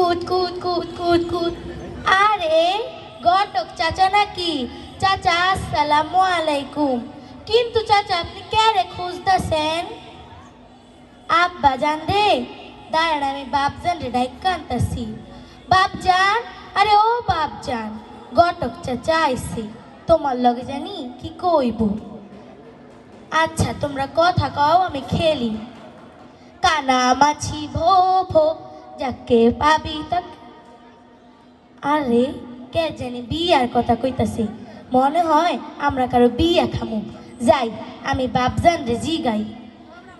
কুত কুত কুত কুত কুত। আরে ঘটক চাচা নাকি? চাচা আসসালামু আলাইকুম। কিন্তু চাচা আপনি ক্যারে খুঁজতেছেন? আব্বা জান রে, দাঁড়ান আমি বাপজান রে ডাইক্কা আনতাছি। বাপজান, আরে ও বাপজান, ঘটক চাচা আইছি, তোমার লগে জানি কি কইব। আচ্ছা তোমরা কথা কও, আমি খেলি। কানা মাছি ভো ভো, যাকে পাবি তাকে। আরে কে জানি বিয়ার কথা কইতাছে, মনে হয় আমরা কারো বিয়া খামু। যাই আমি বাপজান রে জিগাই।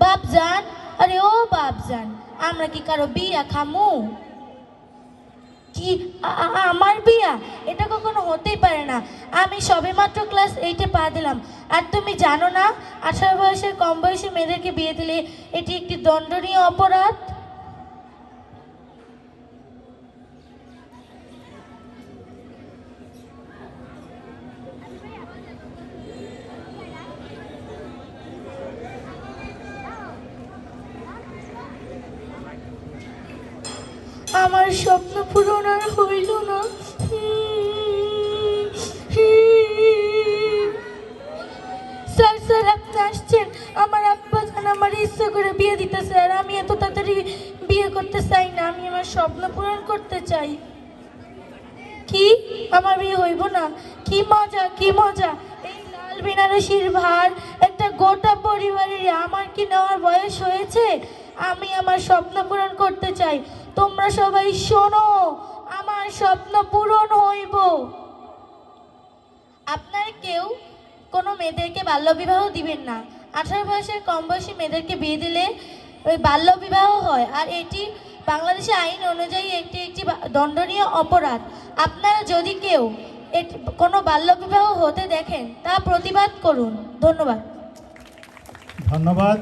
বাপজান, আরে ও বাপজান, আমরা কি কারো বিয়া খামু? কি আমার বিয়া? এটা কখনো হতেই পারে না। আমি সবেমাত্র ক্লাস 8-এ পা দিলাম, আর তুমি জানো না 18 বয়সের কম বয়সী মেয়েদেরকে বিয়ে দিলে এটি একটি দণ্ডনীয় অপরাধ। আমার স্বপ্ন পূরণ আর হইল না। স্যার স্যার আপনি আসছেন? আমার আব্বা জান আমার ইচ্ছা করে বিয়ে দিতেছে, আর আমি এত তাড়াতাড়ি বিয়ে করতে চাই না। আমি আমার স্বপ্ন পূরণ করতে চাই। কি আমার বিয়ে হইব না? কি মজা কি মজা! এই লাল বেনারসির ভার একটা গোটা পরিবারের আমার কি নেওয়ার বয়স হয়েছে? আমি আমার স্বপ্ন পূরণ করতে চাই। তোমরা সবাই শোনো, আমার স্বপ্ন পূরণ হইব। আপনার কেউ কোনো মেয়েদেরকে বাল্যবিবাহ দিবেন না। 18 বয়সের কম বয়সী মেয়েদেরকে বিয়ে দিলে ওই বাল্যবিবাহ হয়, আর এটি বাংলাদেশের আইন অনুযায়ী একটি একটি দণ্ডনীয় অপরাধ। আপনারা যদি কেউ কোনো বাল্যবিবাহ হতে দেখেন তা প্রতিবাদ করুন। ধন্যবাদ। ধন্যবাদ।